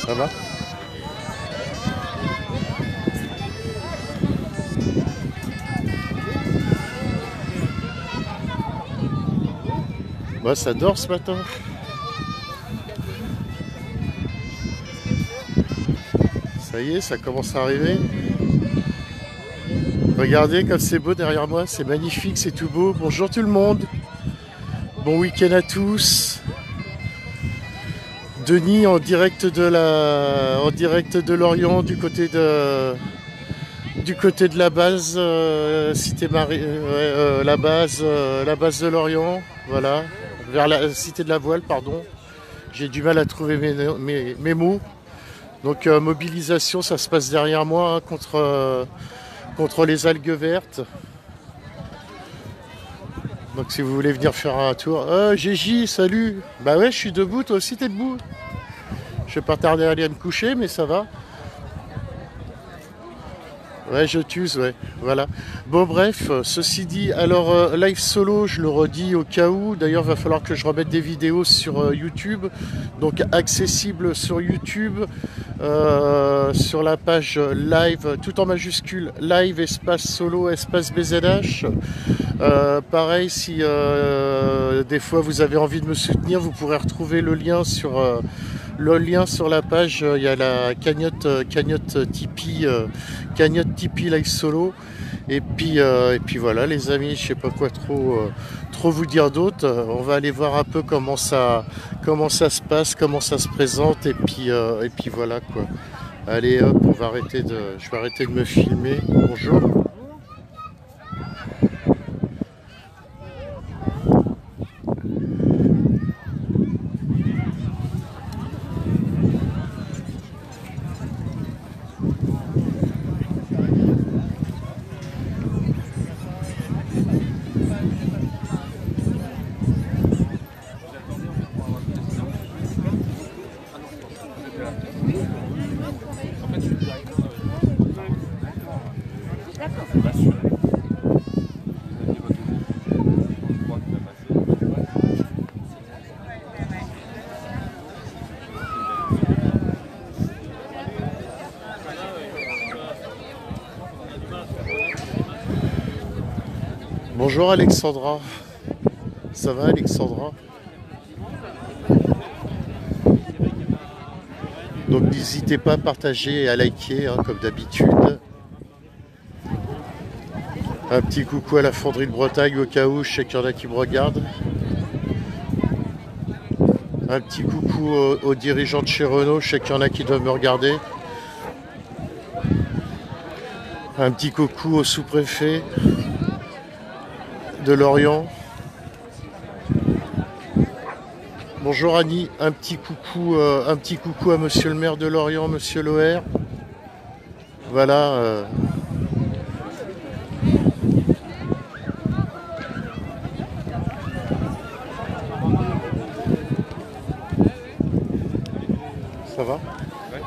Ça va? Bah, ça dort ce matin. Ça y est, ça commence à arriver. Regardez comme c'est beau derrière moi, c'est magnifique, c'est tout beau. Bonjour tout le monde. Bon week-end à tous. Denis en direct de Lorient, du côté de la base, Cité Marie, la base de Lorient, voilà, vers la Cité de la Voile, pardon. J'ai du mal à trouver mes mots. Donc mobilisation, ça se passe derrière moi hein, contre les algues vertes. Donc si vous voulez venir faire un tour. Gigi, salut. Bah ouais, je suis debout, toi aussi t'es debout. Je vais pas tarder à aller me coucher, mais ça va. Ouais, je t'use, ouais, voilà. Bon, bref, ceci dit, alors, live solo, je le redis au cas où. D'ailleurs, il va falloir que je remette des vidéos sur YouTube. Donc, accessible sur YouTube, sur la page live, tout en majuscule, live, espace solo, espace BZH. Pareil, si des fois vous avez envie de me soutenir, vous pourrez retrouver le lien sur la page. Il y a la cagnotte Tipeee live solo. Et puis voilà les amis, je sais pas quoi trop vous dire d'autre. On va aller voir un peu comment ça se passe, comment ça se présente. Et puis voilà quoi. Allez hop, je vais arrêter de me filmer. Bonjour. Bonjour Alexandra, ça va Alexandra? Donc n'hésitez pas à partager et à liker hein, comme d'habitude. Un petit coucou à la Fonderie de Bretagne au cas où, je sais qu'il y en a qui me regardent. Un petit coucou aux dirigeants de chez Renault, je sais qu'il y en a qui doivent me regarder. Un petit coucou au sous-préfet de Lorient. Bonjour Annie, un petit coucou à monsieur le maire de Lorient, monsieur Loher. Voilà. Ça va? Ouais.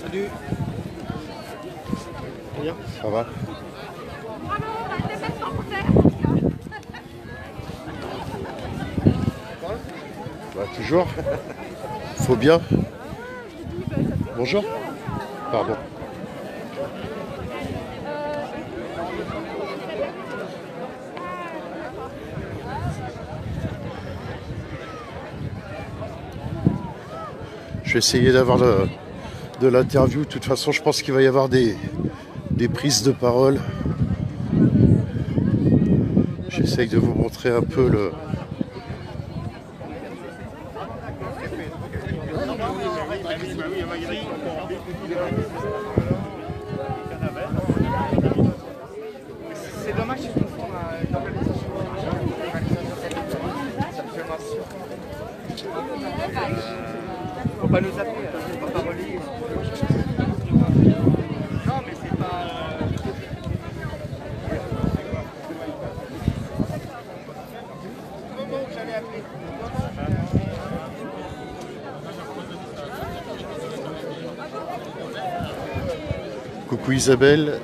Salut. Bien. Ça va? Bah, toujours. Faut bien. Bonjour. Pardon. Je vais essayer d'avoir de l'interview. De toute façon, je pense qu'il va y avoir des prises de parole. J'essaye de vous montrer un peu le... C'est dommage qu'ils confondent une organisation faut pas nous appeler, on va pas relayer. Non mais c'est pas... Au moment où j'allais appeler. Coucou Isabelle.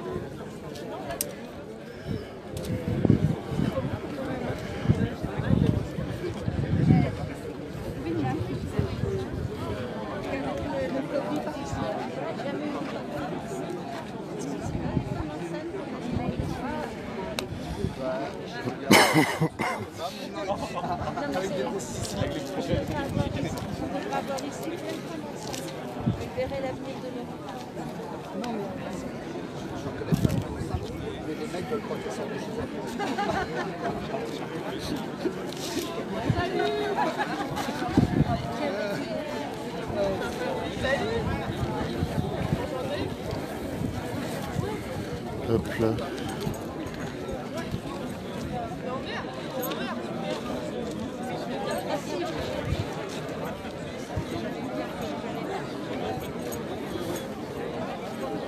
Hop là.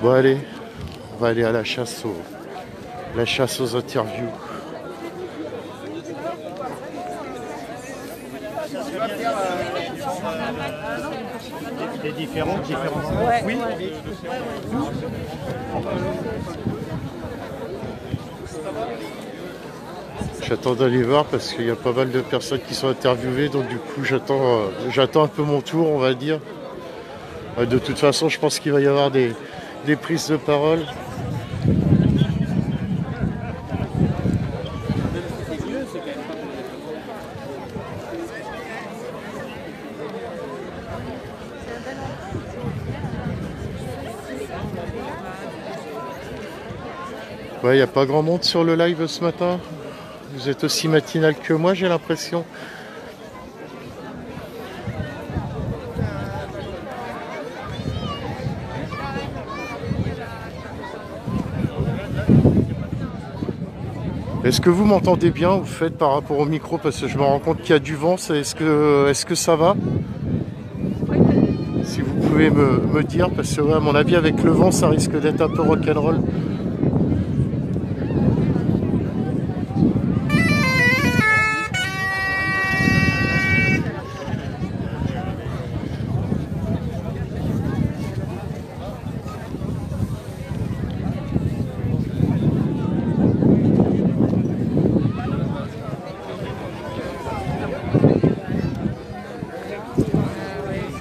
Bon allez, on va aller à la chasse aux interviews. Des différents. Ouais. Oui. J'attends d'aller voir parce qu'il y a pas mal de personnes qui sont interviewées, donc du coup j'attends un peu mon tour, on va dire. De toute façon, je pense qu'il va y avoir des prises de parole. Ouais, il n'y a pas grand monde sur le live ce matin. Vous êtes aussi matinal que moi, j'ai l'impression. Est-ce que vous m'entendez bien, vous faites par rapport au micro, parce que je me rends compte qu'il y a du vent, est-ce que ça va? Si vous pouvez me dire, parce que ouais, à mon avis avec le vent ça risque d'être un peu rock'n'roll.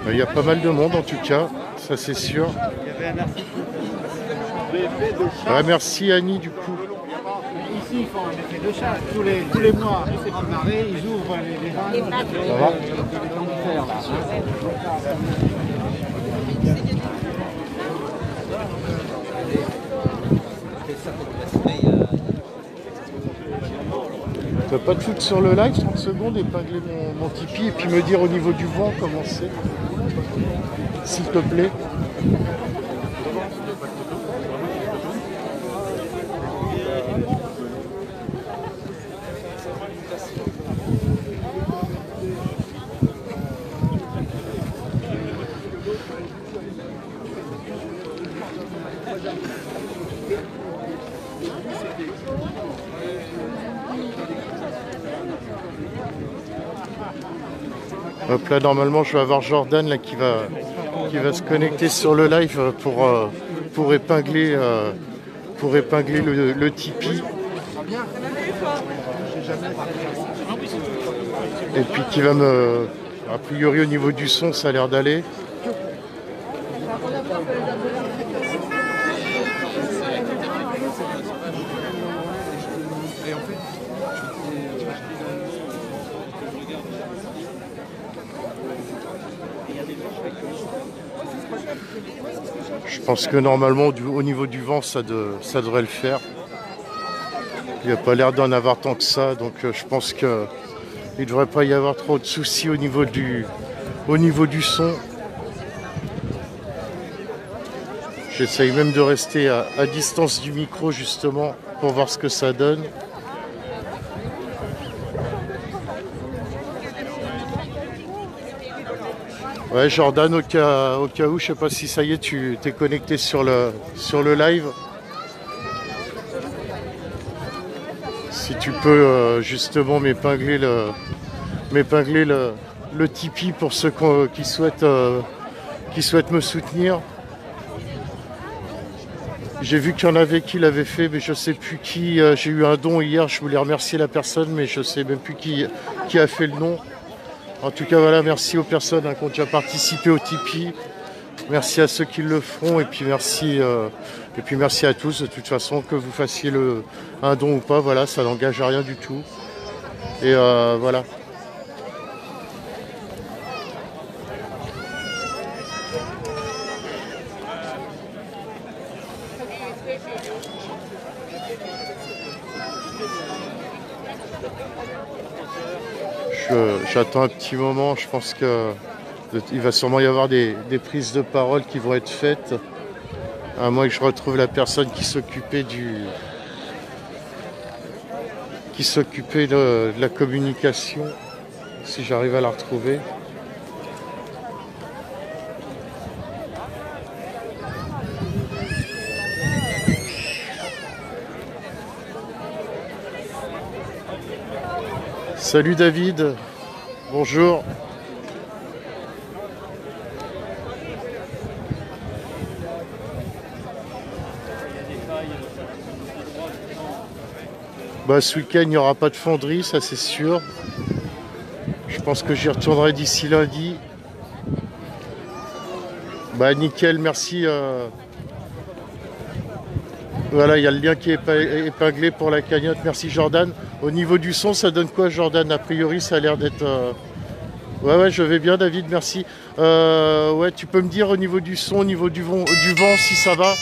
Il y a pas mal de monde en tout cas, ça c'est sûr. Ah, merci Annie du coup. Ici, ils font un effet de chat. Tous les mois, c'est pour marrer, ils ouvrent les vannes. Ça va? Tu peux pas te foutre sur le live 30 secondes, épingler mon Tipeee et puis me dire au niveau du vent comment c'est, s'il te plaît. Hop là, normalement je vais avoir Jordan là, qui va se connecter sur le live pour épingler le Tipeee. Et puis qui va me... A priori au niveau du son ça a l'air d'aller. Je pense que normalement au niveau du vent ça devrait le faire. Il n'y a pas l'air d'en avoir tant que ça, donc je pense qu'il ne devrait pas y avoir trop de soucis au niveau du son. J'essaye même de rester à distance du micro justement pour voir ce que ça donne. Ouais Jordan, au cas où, je sais pas si ça y est, tu t'es connecté sur le live. Si tu peux justement m'épingler le Tipeee pour ceux qui souhaitent me soutenir. J'ai vu qu'il y en avait qui l'avaient fait, mais je sais plus qui. J'ai eu un don hier, je voulais remercier la personne, mais je sais même plus qui a fait le nom. En tout cas, voilà, merci aux personnes qui ont déjà participé au Tipeee. Merci à ceux qui le feront et puis merci à tous. De toute façon, que vous fassiez un don ou pas, voilà, ça n'engage à rien du tout. Et voilà. J'attends un petit moment, je pense qu'il va sûrement y avoir des prises de parole qui vont être faites. À moins que je retrouve la personne qui s'occupait de la communication, si j'arrive à la retrouver. Salut David, bonjour. Bah, ce week-end, il n'y aura pas de fonderie, ça c'est sûr. Je pense que j'y retournerai d'ici lundi. Bah, nickel, merci. Voilà, il y a le lien qui est épinglé pour la cagnotte. Merci Jordan. Au niveau du son, ça donne quoi Jordan? A priori, ça a l'air d'être... Ouais, je vais bien David, merci. Ouais, tu peux me dire au niveau du son, au niveau du vent si ça va?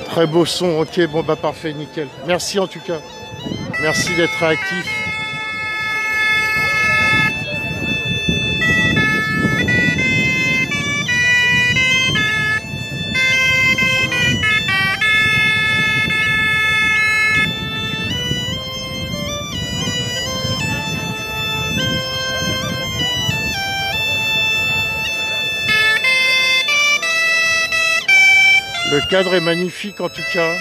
Très beau son, ok, bon bah parfait, nickel. Merci en tout cas. Merci d'être réactif. Le cadre est magnifique en tout cas.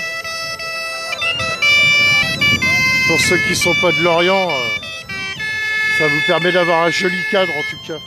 Pour ceux qui ne sont pas de Lorient, ça vous permet d'avoir un joli cadre en tout cas.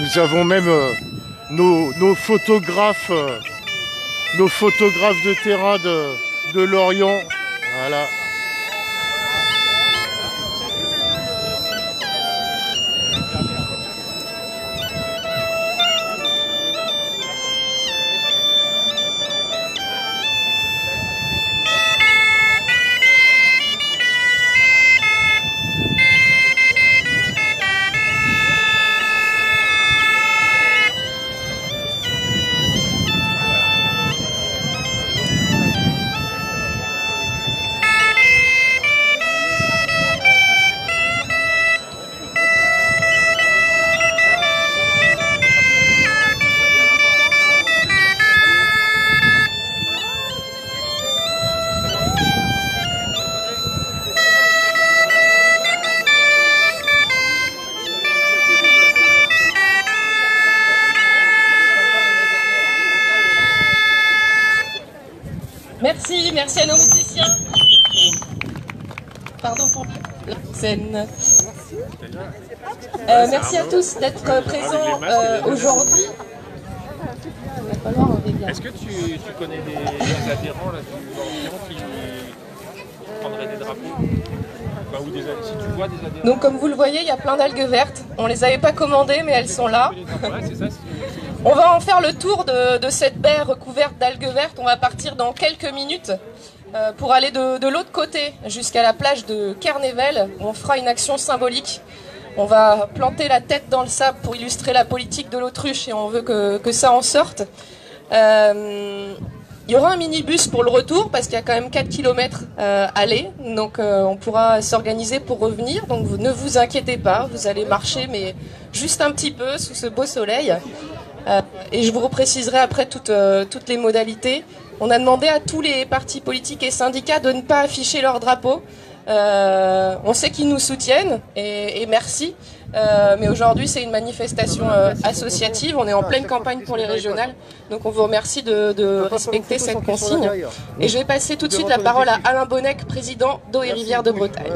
Nous avons même nos photographes de terrain de Lorient. Voilà. Merci à nos musiciens. Pardon pour la scène. Merci à tous d'être présents aujourd'hui. Est-ce que tu connais des adhérents là, qui prendraient des drapeaux ou si tu vois des adhérents. Donc comme vous le voyez, il y a plein d'algues vertes. On les avait pas commandées, mais elles sont là. On va en faire le tour de cette baie recouverte d'algues vertes. On va partir dans quelques minutes pour aller de l'autre côté jusqu'à la plage de Kernevel. On fera une action symbolique. On va planter la tête dans le sable pour illustrer la politique de l'autruche et on veut que ça en sorte. Il y aura un minibus pour le retour parce qu'il y a quand même 4 km aller. Donc on pourra s'organiser pour revenir. Donc ne vous inquiétez pas, vous allez marcher mais juste un petit peu sous ce beau soleil. Et je vous repréciserai après toutes les modalités. On a demandé à tous les partis politiques et syndicats de ne pas afficher leur drapeau. On sait qu'ils nous soutiennent et merci. Mais aujourd'hui, c'est une manifestation associative. On est en pleine campagne pour les régionales. Donc on vous remercie de respecter cette consigne. Et je vais passer tout de suite la parole à Alain Bonnec, président d'Eau et Rivières de Bretagne.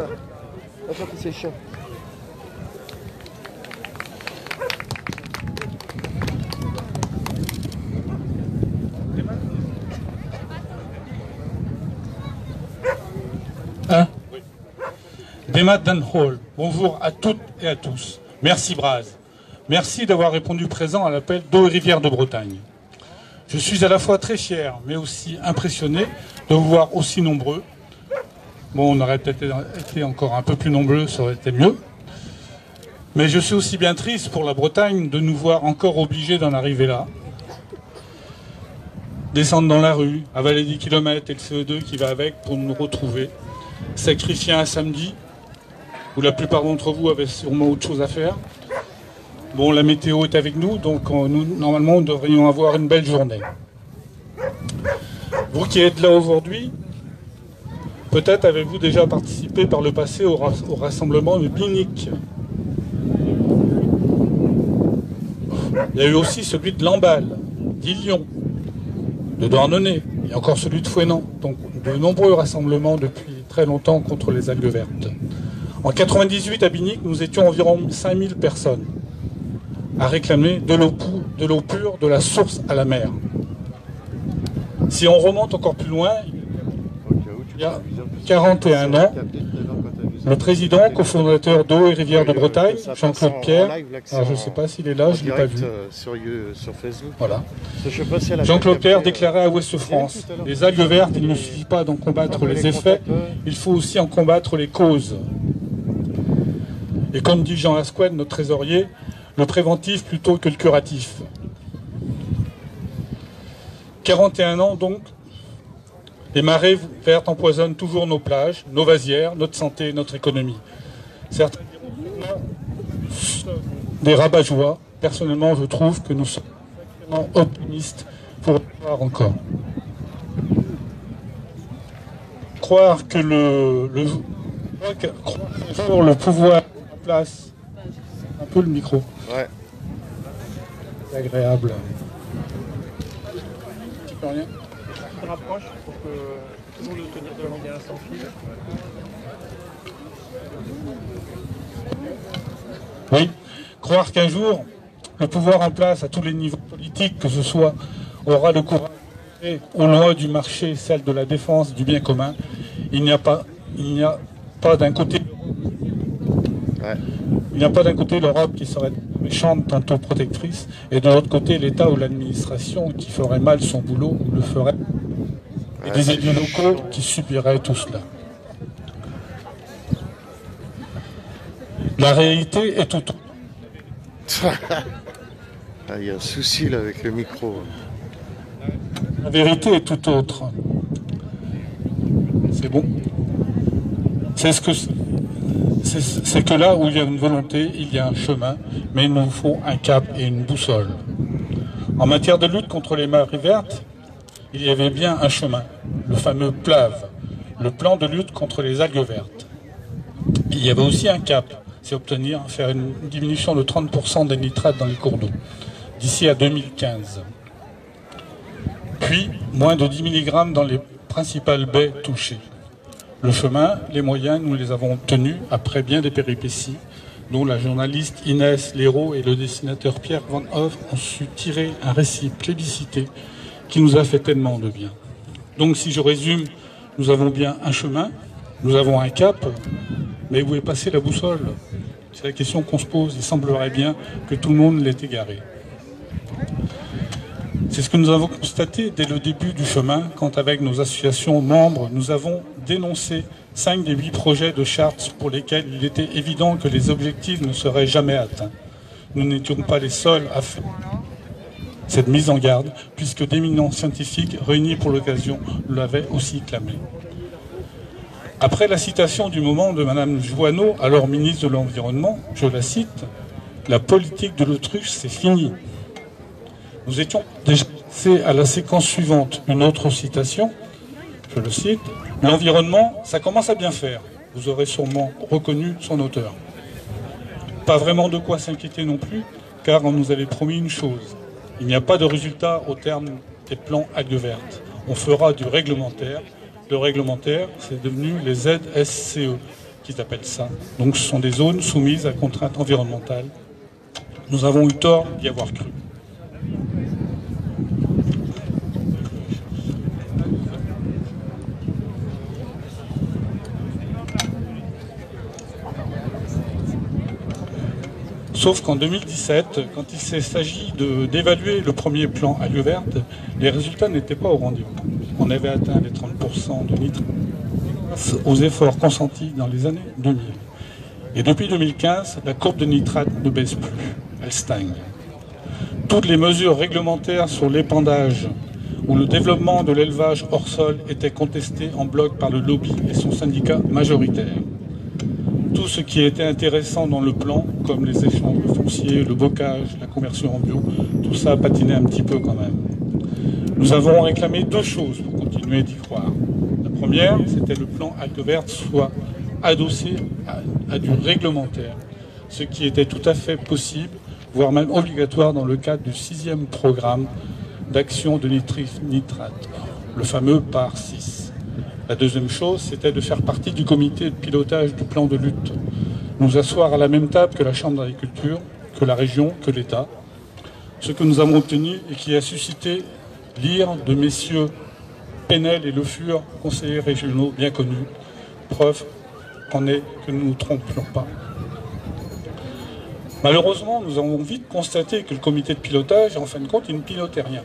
Demat Dan Hall, bonjour à toutes et à tous. Merci Braz. Merci d'avoir répondu présent à l'appel d'Eau et Rivières de Bretagne. Je suis à la fois très fier, mais aussi impressionné de vous voir aussi nombreux. Bon, on aurait peut-être été encore un peu plus nombreux, ça aurait été mieux. Mais je suis aussi bien triste pour la Bretagne de nous voir encore obligés d'en arriver là. Descendre dans la rue, avaler 10 km et le CO2 qui va avec pour nous retrouver. Sacrifier un samedi où la plupart d'entre vous avaient sûrement autre chose à faire. Bon, la météo est avec nous, donc nous, normalement, nous devrions avoir une belle journée. Vous qui êtes là aujourd'hui, peut-être avez-vous déjà participé par le passé au rassemblement de Binic. Il y a eu aussi celui de Lamballe, d'Illion, de Douarnenez, et encore celui de Fouesnant. Donc de nombreux rassemblements depuis très longtemps contre les algues vertes. En 98 à Binic, nous étions environ 5000 personnes à réclamer de l'eau pure, de la source à la mer. Si on remonte encore plus loin, il y a 41 ans, le président, cofondateur d'Eau et Rivières de Bretagne, Jean-Claude Pierre, alors je ne sais pas s'il est là, je ne l'ai pas vu. Sur Facebook. Voilà. Jean-Claude Pierre déclarait à Ouest France, les algues vertes, il ne suffit pas d'en combattre les effets, il faut aussi en combattre les causes. Et comme dit Jean Asquette, notre trésorier, le préventif plutôt que le curatif. 41 ans donc, les marées vertes empoisonnent toujours nos plages, nos vasières, notre santé, notre économie. Certains des rabat-joie. Personnellement, je trouve que nous sommes vraiment optimistes pour voir encore. Croire que le pouvoir en place, un peu le micro. Ouais. C'est agréable. Tu peux rien? Je te rapproche pour que tout le monde le tenir de la lumière sans fil. Oui, croire qu'un jour, le pouvoir en place à tous les niveaux politiques, que ce soit, aura le courage et aux lois du marché, celle de la défense du bien commun, il n'y a pas d'un côté. Ouais. Il n'y a pas d'un côté l'Europe qui serait méchante, tantôt protectrice, et de l'autre côté l'État ou l'administration qui ferait mal son boulot ou le ferait, et des élus locaux qui subiraient tout cela. La réalité est tout autre. Ah, il y a un souci là avec le micro. La vérité est tout autre. C'est bon. C'est que là où il y a une volonté, il y a un chemin, mais il nous faut un cap et une boussole. En matière de lutte contre les marées vertes, il y avait bien un chemin, le fameux PLAV, le plan de lutte contre les algues vertes. Il y avait aussi un cap, c'est faire une diminution de 30% des nitrates dans les cours d'eau, d'ici à 2015. Puis, moins de 10 mg dans les principales baies touchées. Le chemin, les moyens, nous les avons obtenus après bien des péripéties, dont la journaliste Inès Léraud et le dessinateur Pierre Van Hoff ont su tirer un récit plébiscité qui nous a fait tellement de bien. Donc si je résume, nous avons bien un chemin, nous avons un cap, mais où est passée la boussole? C'est la question qu'on se pose. Il semblerait bien que tout le monde l'ait égaré. C'est ce que nous avons constaté dès le début du chemin, quand avec nos associations membres, nous avons dénoncé 5 des 8 projets de charte pour lesquels il était évident que les objectifs ne seraient jamais atteints. Nous n'étions pas les seuls à faire cette mise en garde, puisque d'éminents scientifiques réunis pour l'occasion l'avaient aussi clamé. Après la citation du moment de Mme Joanneau, alors ministre de l'Environnement, je la cite, « La politique de l'autruche, c'est fini ». Nous étions déjà passés à la séquence suivante, une autre citation, je le cite, « L'environnement, ça commence à bien faire. Vous aurez sûrement reconnu son auteur. » Pas vraiment de quoi s'inquiéter non plus, car on nous avait promis une chose. Il n'y a pas de résultat au terme des plans algues vertes. On fera du réglementaire. Le réglementaire, c'est devenu les ZSCE, qu'ils appellent ça. Donc ce sont des zones soumises à contraintes environnementales. Nous avons eu tort d'y avoir cru. Sauf qu'en 2017, quand il s'agit d'évaluer le premier plan algues vertes, les résultats n'étaient pas au rendez-vous. On avait atteint les 30% de nitrate grâce aux efforts consentis dans les années 2000. Et depuis 2015, la courbe de nitrate ne baisse plus, elle stagne. Toutes les mesures réglementaires sur l'épandage ou le développement de l'élevage hors sol étaient contestées en bloc par le lobby et son syndicat majoritaire. Tout ce qui était intéressant dans le plan, comme les échanges de foncier, le bocage, la conversion en bio, tout ça a patiné un petit peu quand même. Nous avons réclamé deux choses pour continuer d'y croire. La première, c'était le plan algues vertes soit adossé à du réglementaire, ce qui était tout à fait possible, voire même obligatoire dans le cadre du 6e programme d'action de nitrate, le fameux PAR 6. La deuxième chose, c'était de faire partie du comité de pilotage du plan de lutte, nous asseoir à la même table que la Chambre d'agriculture, que la région, que l'État. Ce que nous avons obtenu et qui a suscité l'ire de messieurs Penel et Le Fur, conseillers régionaux bien connus. Preuve qu'en est que nous ne nous trompions pas. Malheureusement, nous avons vite constaté que le comité de pilotage, en fin de compte, il ne pilotait rien.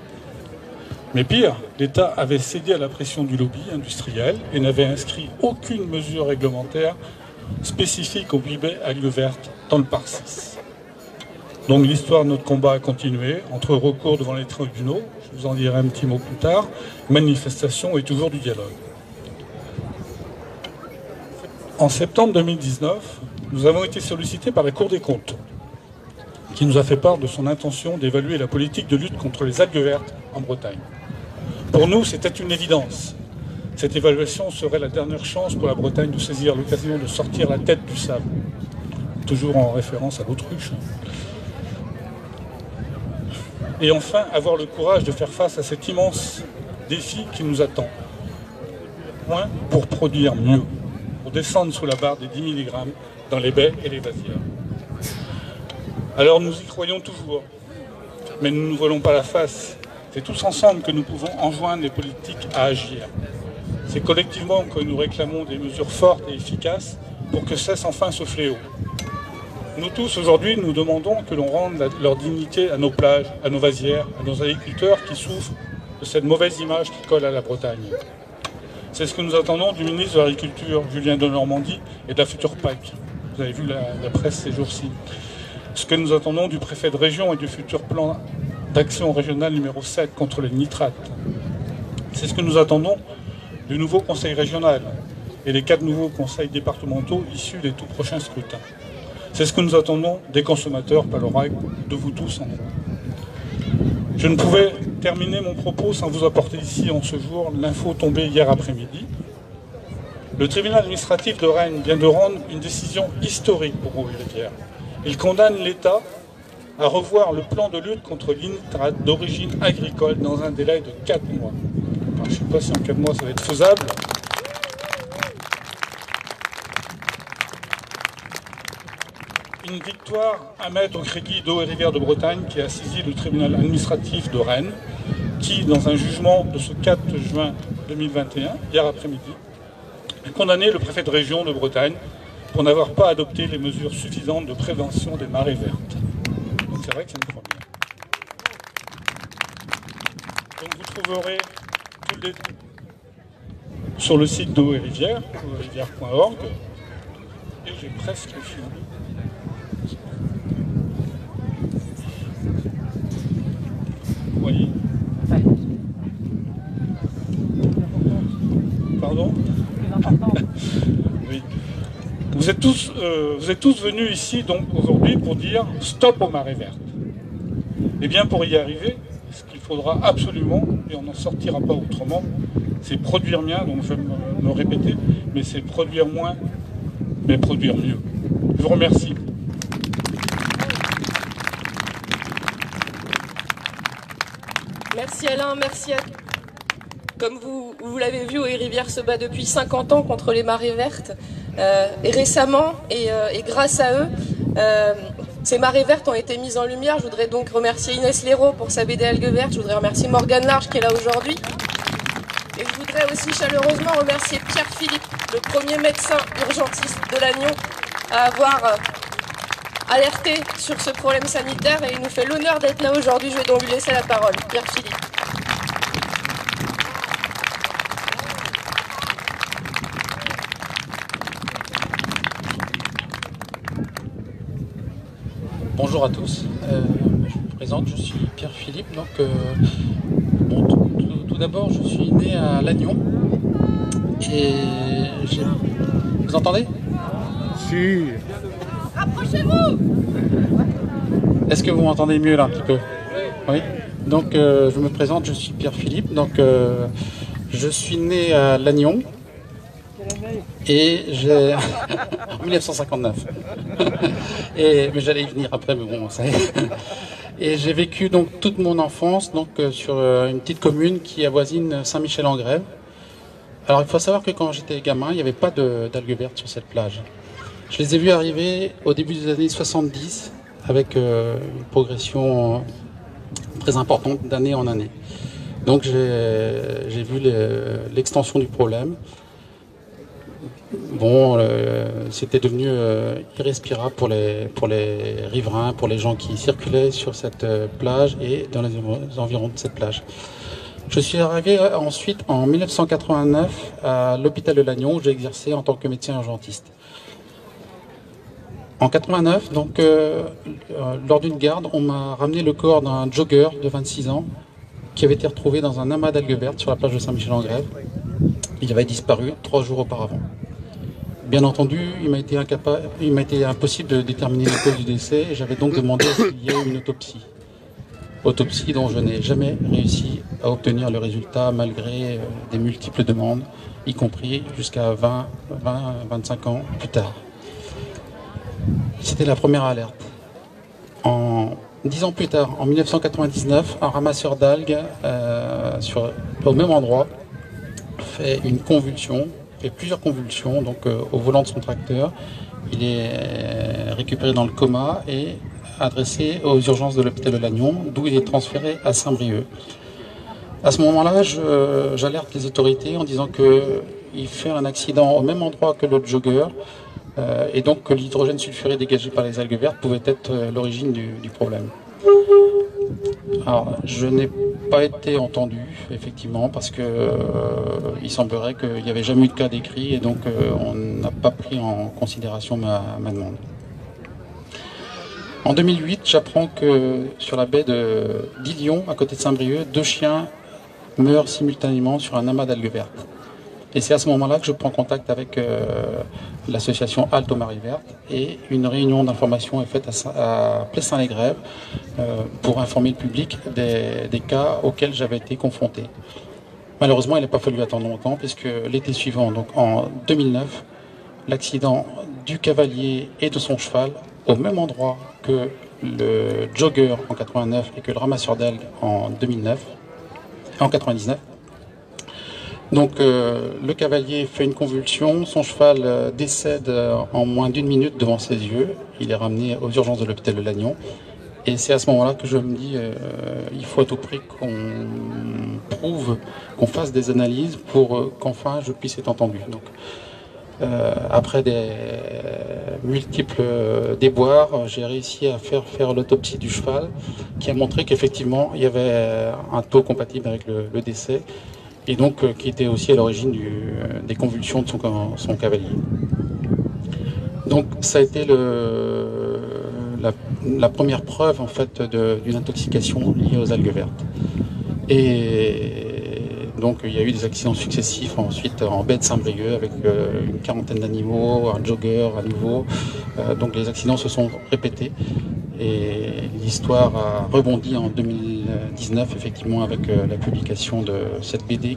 Mais pire, l'État avait cédé à la pression du lobby industriel et n'avait inscrit aucune mesure réglementaire spécifique au bibet algues vertes dans le PAR 6. Donc l'histoire de notre combat a continué, entre recours devant les tribunaux, je vous en dirai un petit mot plus tard, manifestations et toujours du dialogue. En septembre 2019, nous avons été sollicités par la Cour des comptes, qui nous a fait part de son intention d'évaluer la politique de lutte contre les algues vertes en Bretagne. Pour nous, c'était une évidence. Cette évaluation serait la dernière chance pour la Bretagne de saisir l'occasion de sortir la tête du sable. Toujours en référence à l'autruche. Et enfin, avoir le courage de faire face à cet immense défi qui nous attend. Moins pour produire mieux, pour descendre sous la barre des 10 mg dans les baies et les vasières. Alors nous y croyons toujours, mais nous ne nous voilons pas la face. C'est tous ensemble que nous pouvons enjoindre les politiques à agir. C'est collectivement que nous réclamons des mesures fortes et efficaces pour que cesse enfin ce fléau. Nous tous, aujourd'hui, nous demandons que l'on rende leur dignité à nos plages, à nos vasières, à nos agriculteurs qui souffrent de cette mauvaise image qui colle à la Bretagne. C'est ce que nous attendons du ministre de l'Agriculture, Julien Denormandie, et de la future PAC. Vous avez vu la presse ces jours-ci. Ce que nous attendons du préfet de région et du futur plan d'action régional numéro 7 contre les nitrates. C'est ce que nous attendons du nouveau conseil régional et les 4 nouveaux conseils départementaux issus des tout prochains scrutins. C'est ce que nous attendons des consommateurs, par l'oreille, de vous tous en gros. Je ne pouvais terminer mon propos sans vous apporter ici en ce jour l'info tombée hier après-midi. Le tribunal administratif de Rennes vient de rendre une décision historique pour Rouergue-Rivière. Il condamne l'État à revoir le plan de lutte contre les nitrates d'origine agricole dans un délai de 4 mois. Alors, je ne sais pas si en 4 mois ça va être faisable. Une victoire à mettre au crédit d'Eau et Rivières de Bretagne qui a saisi le tribunal administratif de Rennes, qui, dans un jugement de ce 4 juin 2021, hier après-midi, a condamné le préfet de région de Bretagne pour n'avoir pas adopté les mesures suffisantes de prévention des marées vertes. Donc c'est vrai que c'est une première. Donc vous trouverez tous les sur le site d'Eau et Rivières, eauetrivières.org, et j'ai presque fini. Vous voyez ? Pardon ? Oui. Vous êtes tous venus ici donc aujourd'hui pour dire stop aux marées vertes. Eh bien pour y arriver, ce qu'il faudra absolument, et on n'en sortira pas autrement, c'est produire bien, donc je vais me répéter, mais c'est produire moins, mais produire mieux. Je vous remercie. Merci Alain, merci à... Comme vous l'avez vu, Haut et Rivière se bat depuis 50 ans contre les marées vertes. Et récemment, et grâce à eux, ces marées vertes ont été mises en lumière. Je voudrais donc remercier Inès Léraud pour sa BD Algues Vertes. Je voudrais remercier Morgane Large qui est là aujourd'hui. Et je voudrais aussi chaleureusement remercier Pierre Philippe, le premier médecin urgentiste de Lannion, à avoir alerté sur ce problème sanitaire. Et il nous fait l'honneur d'être là aujourd'hui. Je vais donc lui laisser la parole. Pierre Philippe. Bonjour à tous, je me présente, je suis Pierre Philippe. Donc, tout d'abord, je suis né à Lannion et vous entendez? Si. Rapprochez-vous. Est-ce que vous m'entendez mieux là un petit peu? Oui. Donc, je me présente, je suis Pierre Philippe. Donc, je suis né à Lannion et j'ai en 1959. Mais j'allais y venir après, mais bon, ça y est. Et j'ai vécu donc toute mon enfance donc sur une petite commune qui avoisine Saint-Michel-en-Grève. Alors il faut savoir que quand j'étais gamin, il n'y avait pas d'algues vertes sur cette plage. Je les ai vus arriver au début des années 70 avec une progression très importante d'année en année. Donc j'ai vu l'extension du problème. Bon, c'était devenu irrespirable pour les riverains, pour les gens qui circulaient sur cette plage et dans les environs de cette plage. Je suis arrivé ensuite en 1989 à l'hôpital de Lannion où j'ai exercé en tant que médecin urgentiste. En 89, donc, lors d'une garde, on m'a ramené le corps d'un jogger de 26 ans qui avait été retrouvé dans un amas d'algues vertes sur la plage de Saint-Michel-en-Grève. Il avait disparu 3 jours auparavant. Bien entendu, il m'a été impossible de déterminer la cause du décès et j'avais donc demandé s'il y ait une autopsie. Autopsie dont je n'ai jamais réussi à obtenir le résultat malgré des multiples demandes, y compris jusqu'à 20-25 ans plus tard. C'était la première alerte. 10 ans plus tard, en 1999, un ramasseur d'algues au même endroit fait une convulsion, fait plusieurs convulsions donc au volant de son tracteur. Il est récupéré dans le coma et adressé aux urgences de l'hôpital de Lannion, d'où il est transféré à Saint-Brieuc. À ce moment-là, j'alerte les autorités en disant qu'il fait un accident au même endroit que l'autre jogger et donc que l'hydrogène sulfuré dégagé par les algues vertes pouvait être l'origine du problème. Alors, je n'ai pas été entendu, effectivement, parce que il semblerait qu'il n'y avait jamais eu de cas décrit et donc on n'a pas pris en considération ma demande. En 2008, j'apprends que sur la baie d'Illion, à côté de Saint-Brieuc, 2 chiens meurent simultanément sur un amas d'algues vertes. Et c'est à ce moment-là que je prends contact avec l'association Halte aux Marées Vertes et une réunion d'information est faite à Plessin-les-Grèves pour informer le public des cas auxquels j'avais été confronté. Malheureusement, il n'a pas fallu attendre longtemps puisque l'été suivant, donc en 2009, l'accident du cavalier et de son cheval au même endroit que le jogger en 89 et que le ramasseur d'algues en 99. Donc le cavalier fait une convulsion, son cheval décède en moins d'1 minute devant ses yeux. Il est ramené aux urgences de l'hôpital de Lannion. Et c'est à ce moment-là que je me dis il faut à tout prix qu'on prouve, qu'on fasse des analyses pour qu'enfin je puisse être entendu. Donc après des multiples déboires, j'ai réussi à faire l'autopsie du cheval qui a montré qu'effectivement il y avait un taux compatible avec le décès. Et donc qui était aussi à l'origine des convulsions de son cavalier. Donc ça a été la première preuve en fait d'une intoxication liée aux algues vertes. Et donc il y a eu des accidents successifs ensuite en baie de Saint-Brieuc avec une quarantaine d'animaux, un jogger à nouveau. Donc les accidents se sont répétés. Et l'histoire a rebondi en 2019, effectivement, avec la publication de cette BD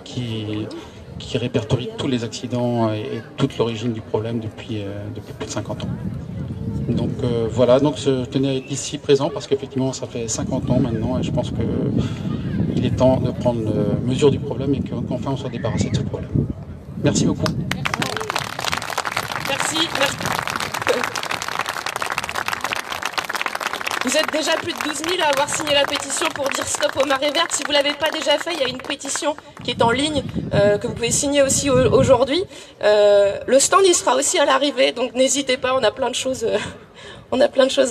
qui répertorie tous les accidents et toute l'origine du problème depuis plus de 50 ans. Donc voilà, donc je tenais à être ici présent parce qu'effectivement ça fait 50 ans maintenant et je pense que il est temps de prendre mesure du problème et qu'enfin on soit débarrassé de ce problème. Merci beaucoup. Merci. Vous êtes déjà plus de 12 000 à avoir signé la pétition pour dire stop aux marées vertes. Si vous ne l'avez pas déjà fait, il y a une pétition qui est en ligne que vous pouvez signer aussi aujourd'hui. Le stand, il sera aussi à l'arrivée, donc n'hésitez pas, on a plein de choses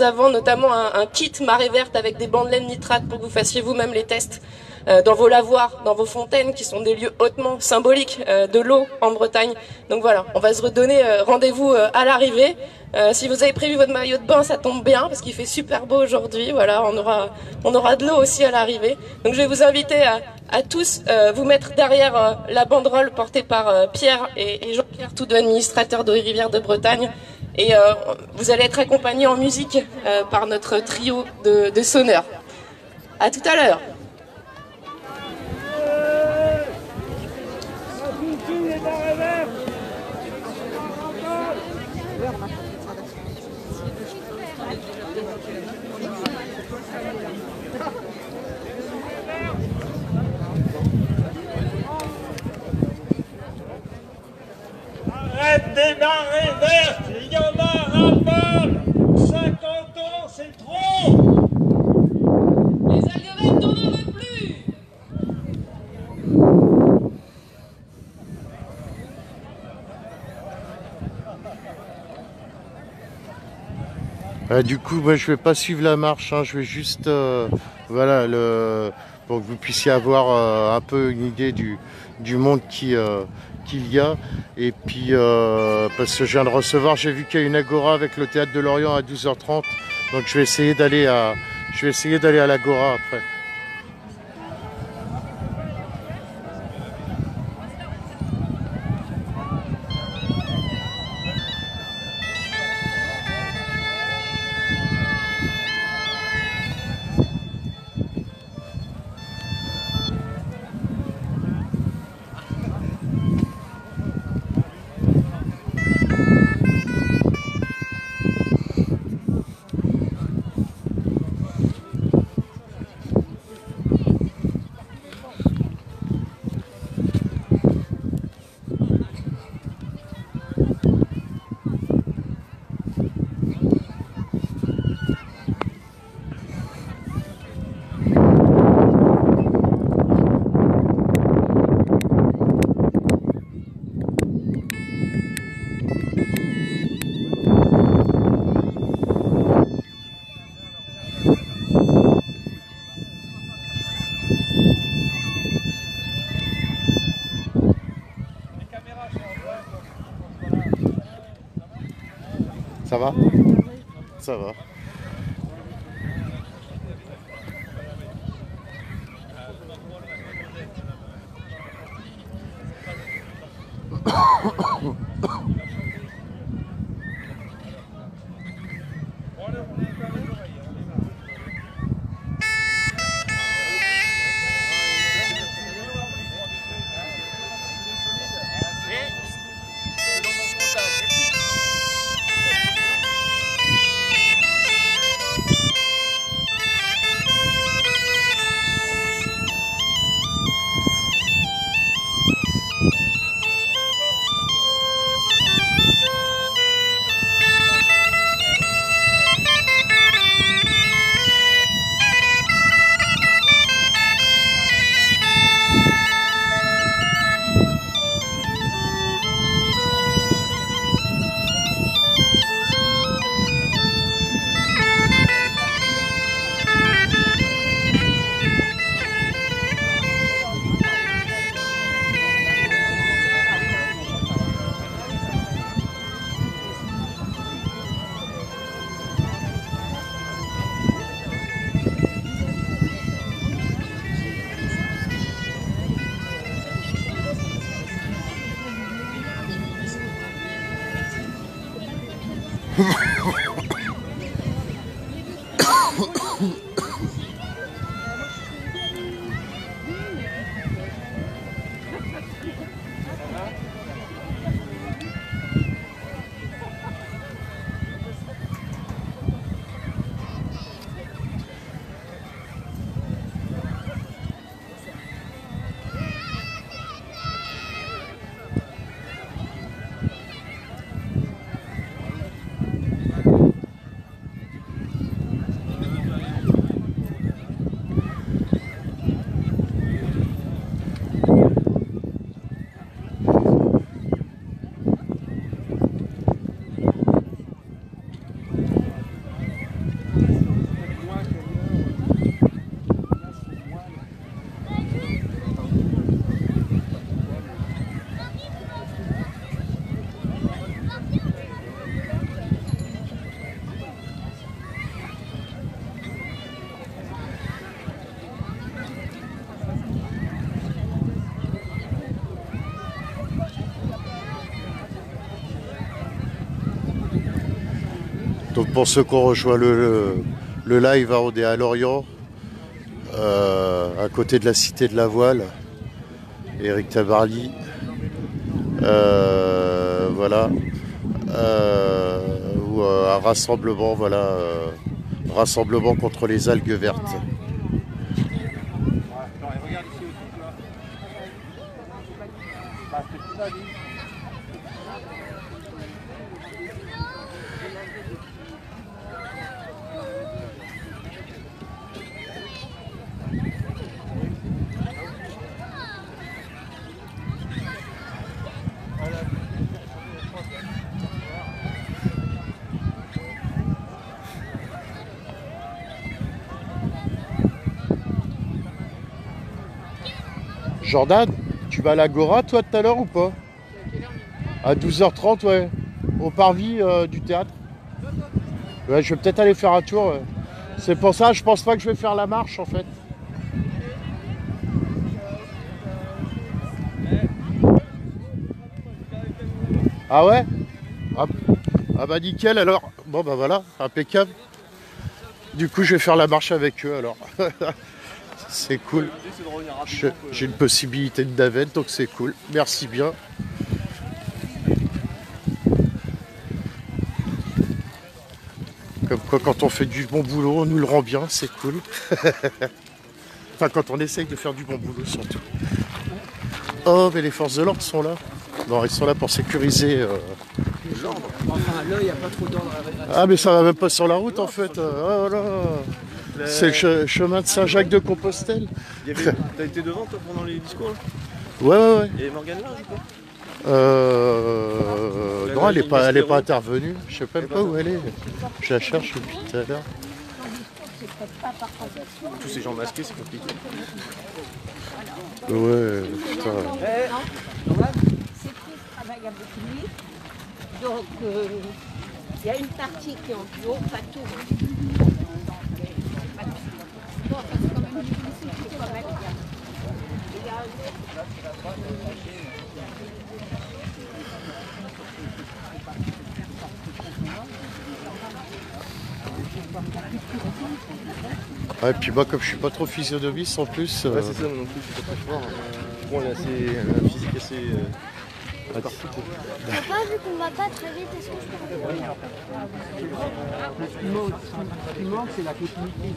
à vendre, notamment un kit marée verte avec des bandes laine nitrate pour que vous fassiez vous-même les tests dans vos lavoirs, dans vos fontaines, qui sont des lieux hautement symboliques de l'eau en Bretagne. Donc voilà, on va se redonner rendez-vous à l'arrivée. Si vous avez prévu votre maillot de bain, ça tombe bien parce qu'il fait super beau aujourd'hui. Voilà, on aura de l'eau aussi à l'arrivée. Donc je vais vous inviter à tous vous mettre derrière la banderole portée par Pierre et Jean-Pierre, tous deux administrateurs d'Eau et Rivière de Bretagne. Et vous allez être accompagnés en musique par notre trio de sonneurs. À tout à l'heure. Arrête des marées vertes, il y en a ras-le-bol. 50 ans, c'est trop. Les algues vertes, on n'en veut plus. Du coup, moi, je vais pas suivre la marche, hein, je vais juste, voilà, pour que vous puissiez avoir un peu une idée du monde qu'il y a. Et puis, parce que je viens de recevoir, j'ai vu qu'il y a une agora avec le Théâtre de Lorient à 12h30, donc je vais essayer d'aller à l'agora après. Ça va? Ça va. Donc pour ceux qui ont rejoint le live, hein, on est à Lorient, à côté de la Cité de la Voile. Éric Tabarly. Voilà. Ou un rassemblement, voilà. Rassemblement contre les algues vertes. Jordan, tu vas à l'Agora toi tout à l'heure ou pas? À 12h30, ouais. Au parvis du théâtre. Ouais, je vais peut-être aller faire un tour. Ouais. C'est pour ça, je pense pas que je vais faire la marche en fait. Ah ouais? Ah bah nickel alors. Bon bah voilà, impeccable. Du coup je vais faire la marche avec eux alors. C'est cool. J'ai une possibilité de navette, donc c'est cool. Merci bien. Comme quoi, quand on fait du bon boulot, on nous le rend bien, c'est cool. Enfin, quand on essaye de faire du bon boulot, surtout. Oh, mais les forces de l'ordre sont là. Non, ils sont là pour sécuriser. Enfin, là, il n'y a pas trop d'ordre. Ah, mais ça va même pas sur la route, en fait. Oh là. C'est le chemin de Saint-Jacques-de-Compostelle. T'as été devant toi pendant les discours là? Ouais. Et Morgane là, je crois? Non, elle est pas intervenue. Je sais même pas où elle est. Je la cherche depuis tout à l'heure. Tous ces gens masqués, c'est compliqué. Ouais, putain. C'est qui travaille avec lui. Donc, il y a une partie qui est en duo, pas tout. Bon, c'est quand même difficile, c'est quand même bien. Il y a Ouais, et puis moi, comme je suis pas trop physionomiste en plus. Ouais, c'est ça, non plus, je suis pas très fort. Bon, il a un physique assez. Papa, vu qu'on va pas très vite, est-ce que je peux revenir? Ce qui manque, c'est la continuité.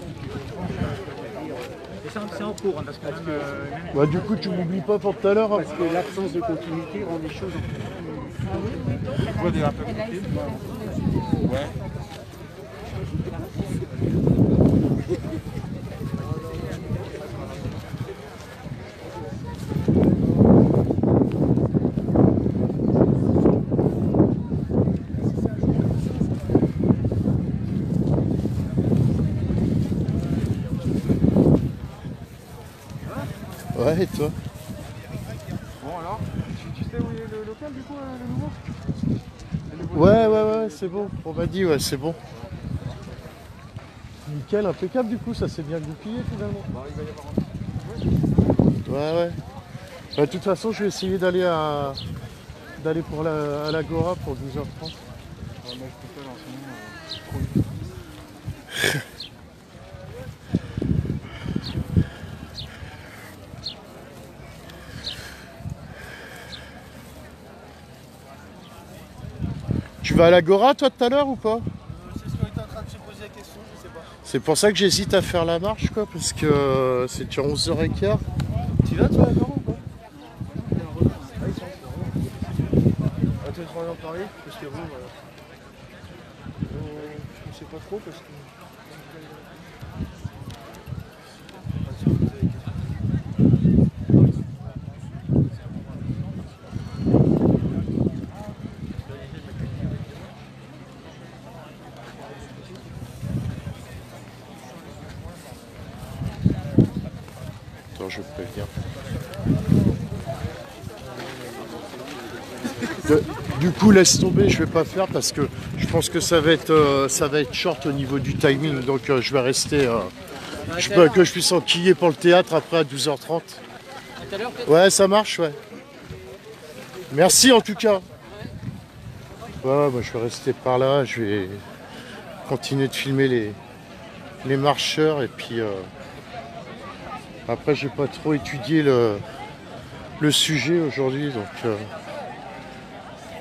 Et ça, c'est en cours, hein, parce que Ouais, du coup, tu m'oublies pas pour tout à l'heure. Hein. parce que l'absence de continuité rend les choses Tu vois des un peu compliqués. Ouais. Ouais, et toi? Bon alors, tu sais où est le local du coup, le nouveau? Ouais, c'est bon. On m'a dit, ouais, c'est bon. Nickel, impeccable du coup, ça s'est bien goupillé finalement. Bah, il va y avoir un... Ouais. Bah, de toute façon, je vais essayer d'aller à l'Agora pour 12h30. moi je peux pas en ce moment, trop vite. Tu vas à l'Agora toi tout à l'heure ou pas? C'est ce qu'on était en train de se poser la question, je sais pas. C'est pour ça que j'hésite à faire la marche quoi, parce que c'est déjà 11h15. Tu vas toi là-dedans ou pas? Ah, ils sont on va te en parler, parce que bon, voilà. Je sais pas trop parce que... Attends, je préviens. Du coup, laisse tomber, je vais pas faire parce que je pense que ça va être short au niveau du timing, donc je vais rester. Que je puisse enquiller pour le théâtre après à 12h30. Ouais, ça marche, ouais. Merci en tout cas. Ouais, moi je vais rester par là, je vais continuer de filmer les marcheurs et puis après j'ai pas trop étudié le sujet aujourd'hui donc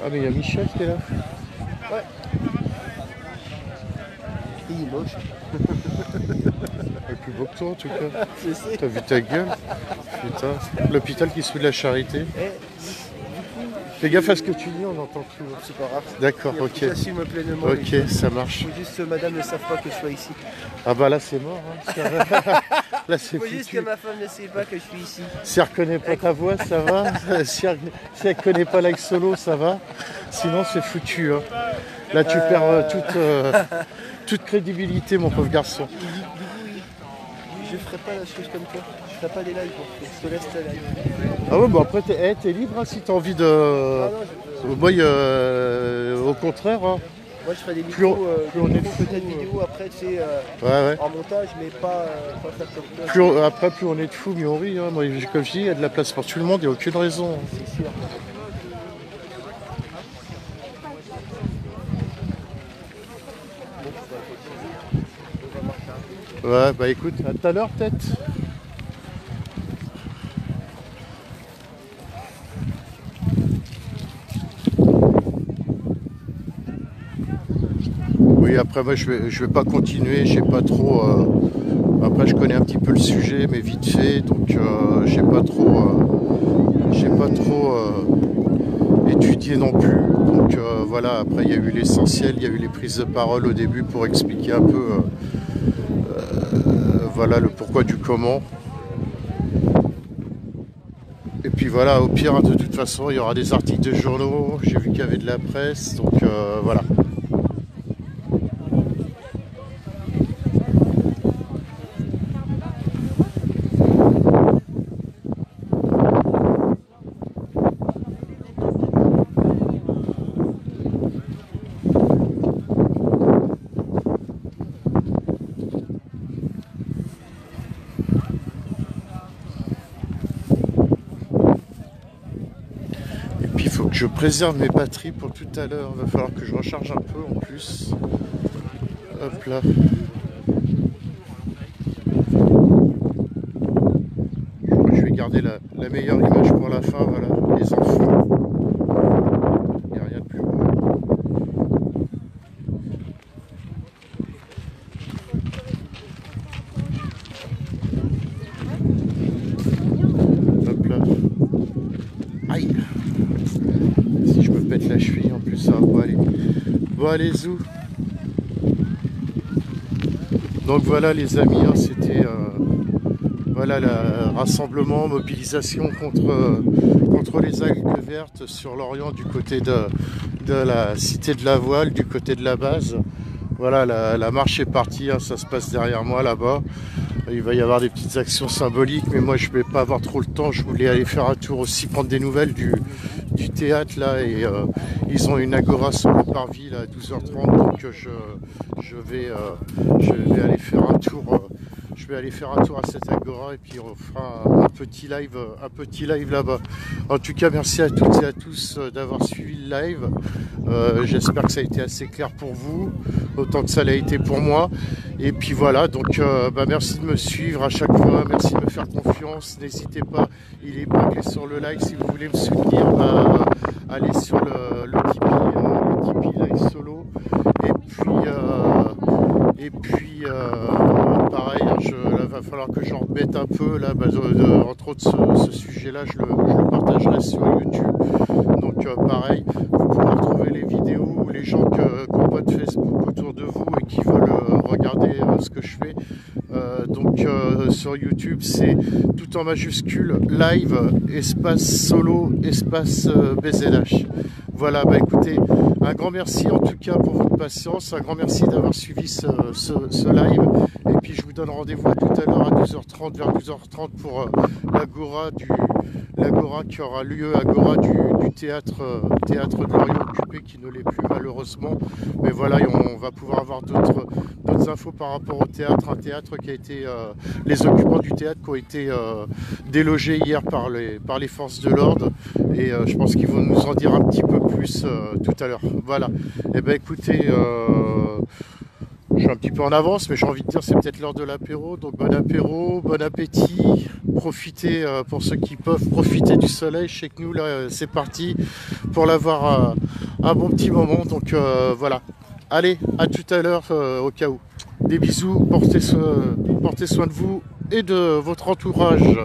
ah mais il y a Michel qui est là. Ouais. Il est moche. Il est plus beau que toi en tout cas. Je sais. T'as vu ta gueule? Putain. L'hôpital qui se fout de la charité. Fais gaffe à ce que tu dis, on entend tout. C'est pas grave. D'accord, ok. J'assume pleinement. Ok, ça marche. Faut juste madame ne savent pas que je sois ici. Ah bah là c'est mort. Hein. Là c'est Faut foutu. juste que ma femme ne sait pas que je suis ici. Si elle reconnaît pas ta voix, ça va. Si elle connaît pas Live Solo, ça va. Sinon c'est foutu. Hein. Là tu perds toute crédibilité, mon pauvre garçon. Je ferai pas la chose comme toi. Je ferai pas des lives. Je te laisse ta live. Ah ouais, bon après t'es libre hein, si t'as envie de. Ah non, moi, au contraire. Hein. Moi je ferai des vidéos, peut-être vidéos après tu sais, ouais. en montage, mais pas faire comme toi. Après plus on est de fous, mieux on rit. Hein. Moi, comme je dis, il y a de la place pour tout le monde, il n'y a aucune raison. Hein. C'est sûr. Ouais, bah écoute, à tout à l'heure peut-être. Oui, après moi je vais pas continuer, j'ai pas trop. Après je connais un petit peu le sujet, mais vite fait, donc j'ai pas trop étudié non plus. Donc voilà, après il y a eu l'essentiel, il y a eu les prises de parole au début pour expliquer un peu. Voilà le pourquoi du comment. Et puis voilà, au pire, de toute façon, il y aura des articles de journaux. J'ai vu qu'il y avait de la presse, donc voilà. Je préserve mes batteries pour tout à l'heure. Il va falloir que je recharge un peu en plus. Hop là. Je crois que je vais garder la meilleure image pour la fin. Voilà, les enfants. Il n'y a rien de plus beau. Hop là. Aïe. Si je me pète la cheville, en plus ça va pas aller. Bon allez zou. Donc voilà les amis, hein, c'était voilà le rassemblement, mobilisation contre les algues vertes sur l'Orient du côté de la cité de la Voile, du côté de la base. Voilà, la marche est partie, hein, ça se passe derrière moi là-bas. Il va y avoir des petites actions symboliques, mais moi je vais pas avoir trop le temps. Je voulais aller faire un tour aussi, prendre des nouvelles du théâtre là, et ils ont une agora sur le parvis là, à 12h30, donc je vais aller faire un tour. Je vais aller faire un tour à cette agora et puis on fera un petit live là-bas. En tout cas, merci à toutes et à tous d'avoir suivi le live. J'espère que ça a été assez clair pour vous, autant que ça l'a été pour moi. Et puis voilà, donc merci de me suivre à chaque fois, merci de me faire confiance. N'hésitez pas, il est épinglé sur le like si vous voulez me soutenir. Allez sur le Tipeee Live Solo. Et puis pareil, là, va falloir que j'en rebête un peu. Là, entre autres, ce sujet-là, je le partagerai sur YouTube. Donc pareil, vous pourrez retrouver les vidéos, les gens qui ont pas de Facebook autour de vous et qui veulent regarder ce que je fais. Donc sur YouTube, c'est tout en majuscule, live, espace solo, espace BZH. Voilà, écoutez, un grand merci en tout cas pour votre patience, un grand merci d'avoir suivi ce live. Et puis je vous donne rendez-vous tout à l'heure à 12h30, vers 12h30 pour l'agora qui aura lieu, agora du théâtre de l'Orient occupé, qui ne l'est plus malheureusement. Mais voilà, on va pouvoir avoir d'autres infos par rapport au théâtre, un théâtre qui a été, les occupants du théâtre qui ont été délogés hier par les forces de l'ordre, et je pense qu'ils vont nous en dire un petit peu plus tout à l'heure. Voilà, et écoutez, Je suis un petit peu en avance, mais j'ai envie de dire c'est peut-être l'heure de l'apéro. Donc bon apéro, bon appétit. Profitez, pour ceux qui peuvent profiter du soleil. Je sais que nous, là, c'est parti pour l'avoir un bon petit moment. Donc voilà. Allez, à tout à l'heure au cas où. Des bisous, portez soin de vous et de votre entourage.